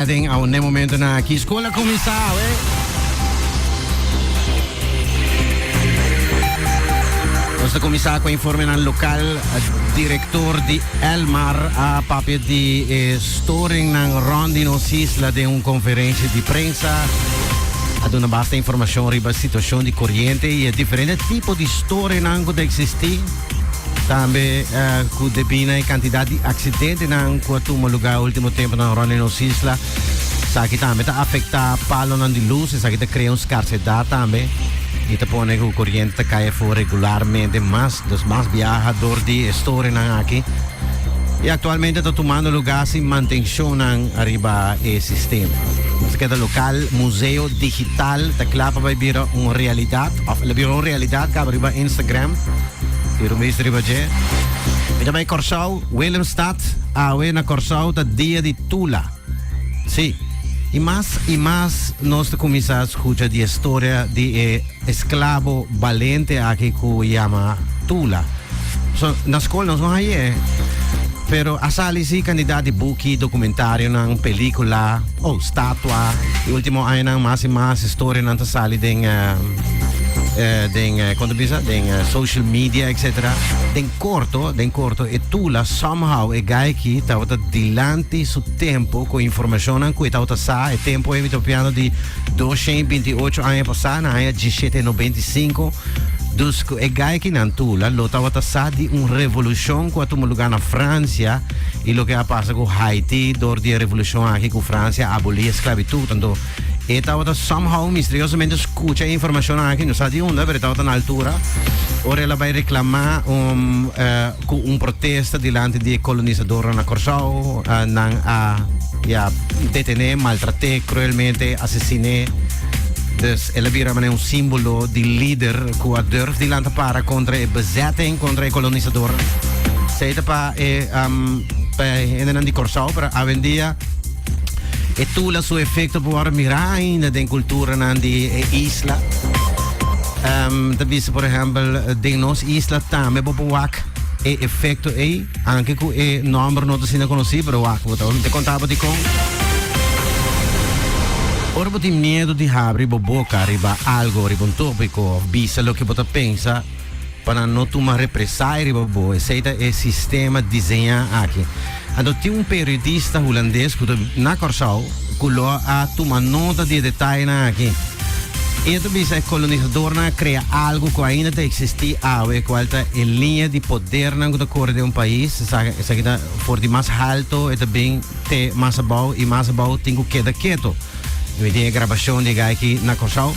A un momento na aqui escola começar, Nós começar com informe na local diretor de Elmar a papel de storing ng Rondi Isla de conferência de prensa a una basta informação riba situação de corrente e diferente tipo de storing nang que existe também com depina a quantidade de acidente nang que lugar último tempo na Rondi Isla sa kita também tá afeta palo nang de luz sa kita cria escassez também e te pone que o corrente cai for regularmente mas dos mais viajador de storing nang aqui e atualmente está tomando lugar sem manutenção arriba o sistema. Mas cada local museu digital está claro para vir uma realidade, uma realidade que arriba Instagram, e o mês arriba já. E também Corsau, Willemstad, na Corsau está dia de Tula. Sim. E mais nós começamos a escutar a história de escravo valente aqui que chama Tula. So, na escola nós não aí pero asali si candidato di buchi, documentario, ng pelikula, statua. E ultimo ay ng mas story ng tasali ding social media, etc. Den corto, e tula somehow e gaiki tawata dilanti su tempo con informazione an cui tawata sa e tempo evito piano di 228 anni passana, ay 1795. Dus e gaiki nan tula lo tawata sa di un revolution qua tu lugar na Francia e lo che ha passato con Haiti door di revolution anche con Francia abolì schiavitù tanto e tawata somehow misteriosamente scuccia informazione anche non sa di onda per tawata un'altura ora la vai reclamare un protesta dilante di colonizzatori na Corsau nan a detenere, maltrattare cruelmente, assassinare. Dus Elvira è un simbolo di leader che durft di land para contro la bezetting, contro i colonizzatori. Sei pa in di Corsau per avendia e tu la suo effetto può mirare in cultura di isla. Da visto per esempio di nos isla tambe popo wak e effetto e anche con e numero non si ne conosci però wak te contavo di con ora ti miedo di abri boca riba algo riba un topico bisa lo che pota pensa para non tu ma represai riba bo e seita e sistema disegna aqui ando ti un periodista holandês que na Corsau quello a tu ma nota di dettagli aqui e tu bisa il colonizzatore crea algo che ainda existi ave qualta e linea di poder na da cor de un país sa que for di mais alto e também te mais abau e mais abau tengo queda quieto. We die gravatie die ga ik naar Corsau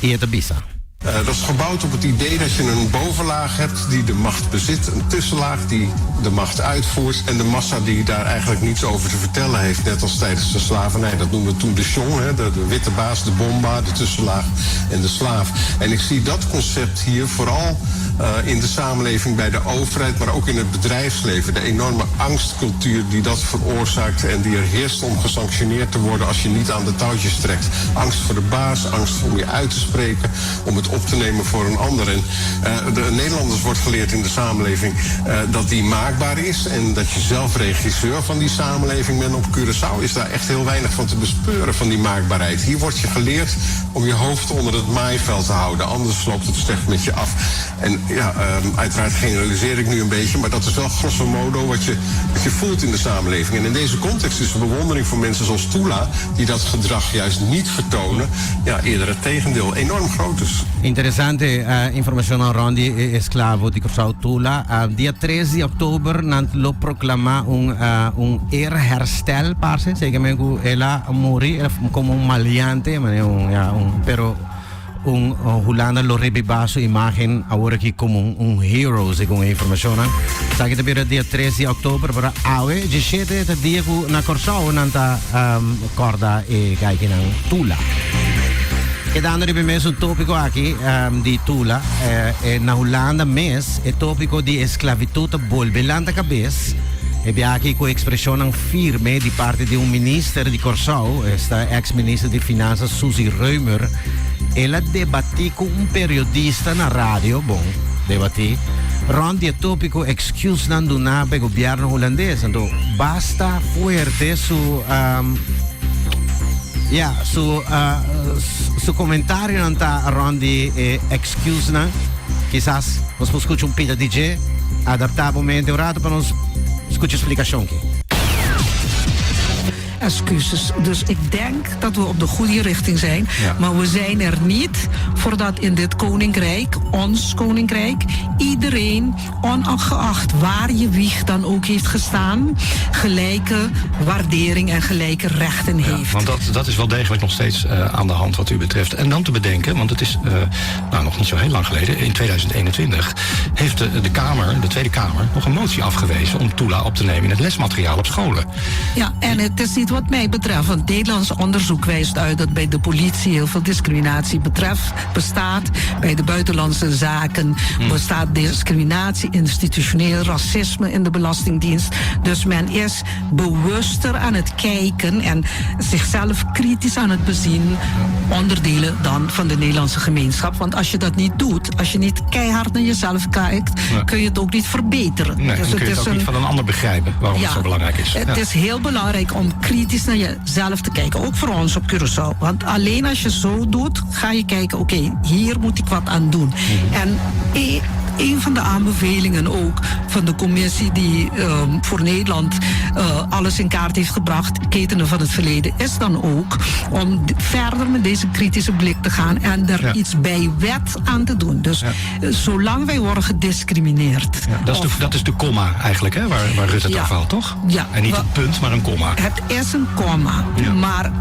en het bisa. Dat is gebouwd op het idee dat je een bovenlaag hebt die de macht bezit, een tussenlaag die de macht uitvoert en de massa die daar eigenlijk niets over te vertellen heeft, net als tijdens de slavernij. Dat noemen we toen de Chon, de witte baas, de bomba, de tussenlaag en de slaaf. En ik zie dat concept hier vooral in de samenleving bij de overheid, maar ook in het bedrijfsleven. De enorme angstcultuur die dat veroorzaakt en die er heerst om gesanctioneerd te worden als je niet aan de touwtjes trekt. Angst voor de baas, angst om je uit te spreken, om het op te nemen voor een ander. En de Nederlanders wordt geleerd in de samenleving dat die maakbaar is en dat je zelf regisseur van die samenleving bent. Op Curaçao is daar echt heel weinig van te bespeuren van die maakbaarheid. Hier wordt je geleerd om je hoofd onder het maaiveld te houden, anders loopt het slecht met je af. En ja, uiteraard generaliseer ik nu een beetje, maar dat is wel grosso modo wat je voelt in de samenleving. En in deze context is de bewondering voor mensen zoals Tula, die dat gedrag juist niet vertonen, ja, eerder het tegendeel, enorm groot is. Interessante informazione Rondi esclavo di Corsau Tula. Dia 13 oktober lo proclama un eerherstel parce, zeker me que ela morì come un maleante, pero un Hollanda lo rebiba su imagen ahora aquí como un hero según informazione. Sa che te dia 13 oktober per awe 17 dia ku na Corsau nanta corda e gaiki nang Tula. E dando per me sul topico aqui di Tula na Hollanda mes è topico di esclavitud bolbelanta cabeça e aqui com expressione firme di parte di un ministro di Corsau, sta ex ministro di finanza Suzy Reumer, e la debattì con un periodista na radio, debattì, Rondi è topico excuse non donare per il governo olandese, basta fuerte su Ja, su comentario non sta Rondi excuse na. Quizás nos escucha un pita DJ adaptablemente orato para nos escucha explicação. Excuses. Dus ik denk dat we op de goede richting zijn. Ja. Maar we zijn er niet voordat in dit koninkrijk, ons koninkrijk, iedereen, ongeacht waar je wieg dan ook heeft gestaan, gelijke waardering en gelijke rechten heeft. Want dat is wel degelijk nog steeds aan de hand wat u betreft. En dan te bedenken, want het is nog niet zo heel lang geleden, in 2021, heeft de Tweede Kamer, nog een motie afgewezen om Tula op te nemen in het lesmateriaal op scholen. Ja, en het is niet wat mij betreft, want Nederlands onderzoek wijst uit dat bij de politie heel veel discriminatie bestaat. Bij de buitenlandse zaken bestaat discriminatie, institutioneel racisme in de Belastingdienst. Dus men is bewuster aan het kijken en zichzelf kritisch aan het bezien, onderdelen dan van de Nederlandse gemeenschap. Want als je dat niet doet, als je niet keihard naar jezelf kijkt, kun je het ook niet verbeteren. Nee, dus dan kun je het ook niet van een ander begrijpen waarom het zo belangrijk is. Het is heel belangrijk om kritisch naar jezelf te kijken. Ook voor ons op Curaçao. Want alleen als je zo doet, ga je kijken, oké, hier moet ik wat aan doen. En een van de aanbevelingen ook van de commissie die voor Nederland alles in kaart heeft gebracht, ketenen van het verleden, is dan ook om verder met deze kritische blik te gaan en er iets bij wet aan te doen. Dus zolang wij worden gediscrimineerd. Ja, dat is de komma eigenlijk, hè, waar Rutte het afhaalt, toch? Ja. En niet een punt, maar een komma. Het is een komma. Ja. Maar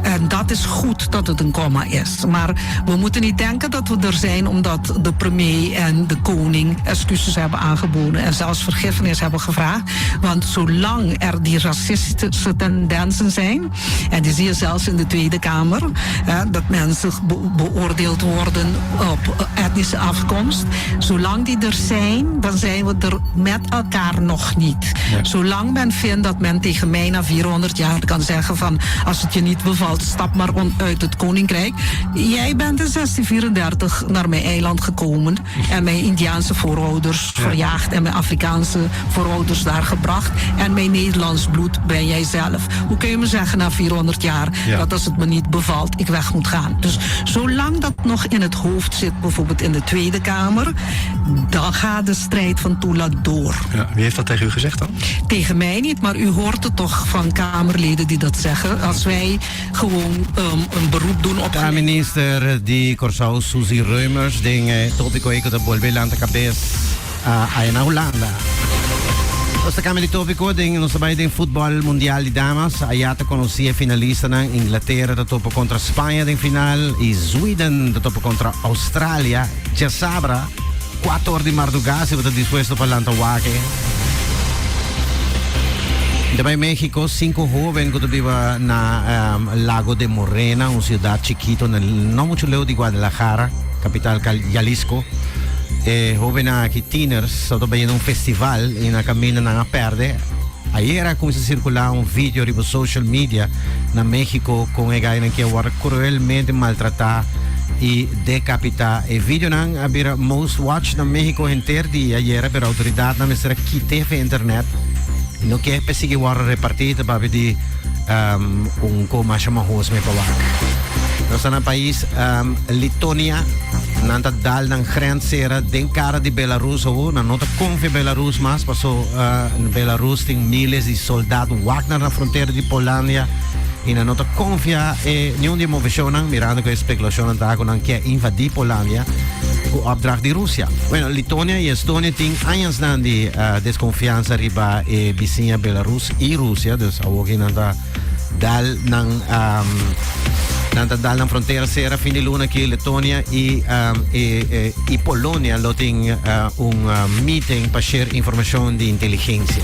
en dat is goed dat het een komma is. Maar we moeten niet denken dat we er zijn omdat de premier en de koning excuses hebben aangeboden en zelfs vergiffenis hebben gevraagd. Want zolang er die racistische tendensen zijn, en die zie je zelfs in de Tweede Kamer, dat mensen beoordeeld worden op etnische afkomst, zolang die er zijn, dan zijn we er met elkaar nog niet. Ja. Zolang men vindt dat men tegen mij na 400 jaar kan zeggen van, als het je niet bevalt, stap maar uit het koninkrijk. Jij bent in 1634 naar mijn eiland gekomen en mijn Indiaanse voorouders verjaagd en mijn Afrikaanse voorouders daar gebracht. En mijn Nederlands bloed ben jij zelf. Hoe kun je me zeggen na 400 jaar dat als het me niet bevalt, ik weg moet gaan? Dus zolang dat nog in het hoofd zit, bijvoorbeeld in de Tweede Kamer, dan gaat de strijd van Tula door. Ja, wie heeft dat tegen u gezegd dan? Tegen mij niet, maar u hoort het toch van Kamerleden die dat zeggen. Als wij gewoon een beroep doen op... De minister die Curaçao, Suzy Reumers, ding topico eco de volver la cabeza a Holanda. Questo cambio di topico ding non sabay ding football mundial di damas ayata conocia finalista ng Inglaterra da topo contra Spagna ding final e Sweden da topo contra Australia. Ya sabra 4 ore di madrugada se está dispuesto para l'Antahuaque. De México, 5 jóvenes que viven na Lago de Morena, una ciudad chiquito, no mucho lejos de Guadalajara, capital Jalisco. Jóvenes aquí, teeners, estaban viendo un festival y na camino na perde. Ayer comienza a circular un video en social media na México con el gay que fue cruelmente maltratado y decapitado. El video ha most watched na México entero día ayer, pero la autoridad na mesera quite en internet. No que pensi que war repartido para di un coma chamahos me pawak. Nós na país Letonia nanta dal ng grensera den cara di Belarus o na nota confia Belarus mas passou Belarus tem miles de soldados Wagner na fronteira de Polônia e na nota confia e nenhum de movisionang mirando que especulação tá com que invadir Polônia o opdracht di Rússia. Bueno, Letonia e Estonia têm anos de desconfiança riba e vizinha Belarus e Rússia, dus awogin nanta dal ng frontiera sera fin di luna que Letonia e Polonia lo ting meeting para share informação de inteligência.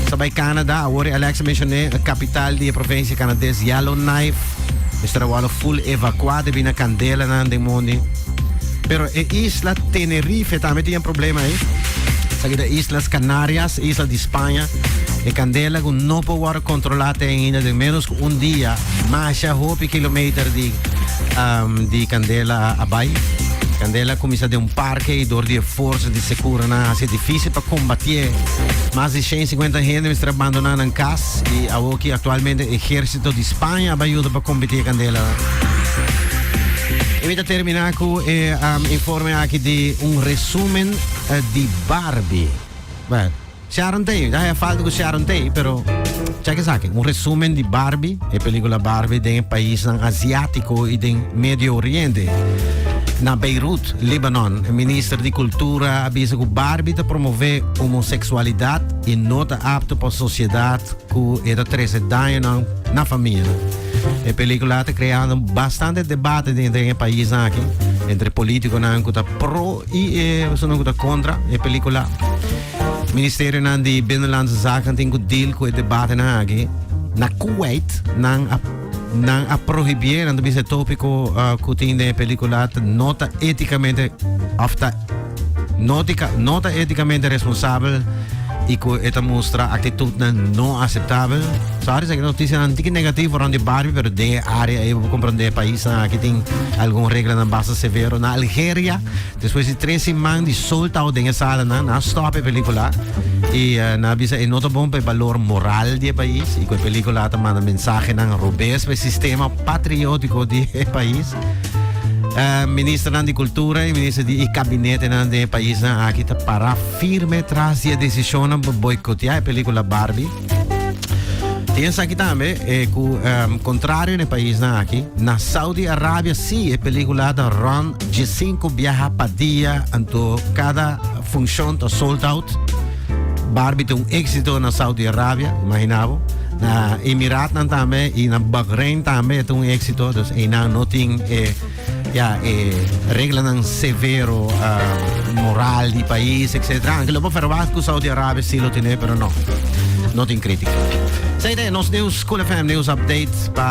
Sabay Canada, awori Alexa mencioné, capital di provincia canadese Yellowknife, estará full evacuado bina candela na de mundo. Pero isla Tenerife también tiene un problema ahí. De Islas Canarias, isla de España, e candela con no puede controlada en de menos un día, más de 100 kilometros de candela a bay. Candela comincia de un parque y door die forze di seguridad es difícil para combatir. Más de 150 gente están abandonando en casa y aquí actualmente el ejército de España va a ayudar para combatir Candela. E voy a terminar con informe aquí de un resumen de Barbie. Bueno, Sharon Tate, hay falta con Sharon Tate, pero check es aquí, un resumen de Barbie, la película Barbie de un país asiático y de Medio Oriente. Na Beirut, Libanon, el ministro de Cultura ha visto que Barbie te promover homosexualidad y no te apto para la sociedad que era 13 daño na familia. La película está creando bastante debate dentro del país aquí, entre políticos que están pro y contra. La película, el Ministerio de Binnenlandse Zaken tiene que deal con el debate aquí. Na Kuwait, a prohibir, en ese tópico que tiene la película, nota éticamente responsable y que esta muestra actitud no aceptable. Sabes que noticia antigua negativa rond de Barbie, pero de área eu comprender país que tem alguma regra na base severo na Algéria. Depois de 13 man de soltado de sala na stop a película e na visa é nota bom para valor moral do país e que a película tá manda mensagem na robês para sistema patriótico do país. Ministro de Cultura e ministro de gabinete do país aqui está para firme tras a decisão de boicotear a película Barbie. Pensa aqui também que contrário no país aqui na Saudi Arábia sim a película da run de 5 viajes por dia então cada função está sold out. Barbie tem êxito na Saudi Arábia, imaginava. Na Emiratos também e na Bahrein também tem êxito, então não tem reglas severo moral di país, etc. Anche lo può fare con Saudi Arabia sì lo tiene, però no, non in critica. Sei te, nos news, Cool FM News Updates pa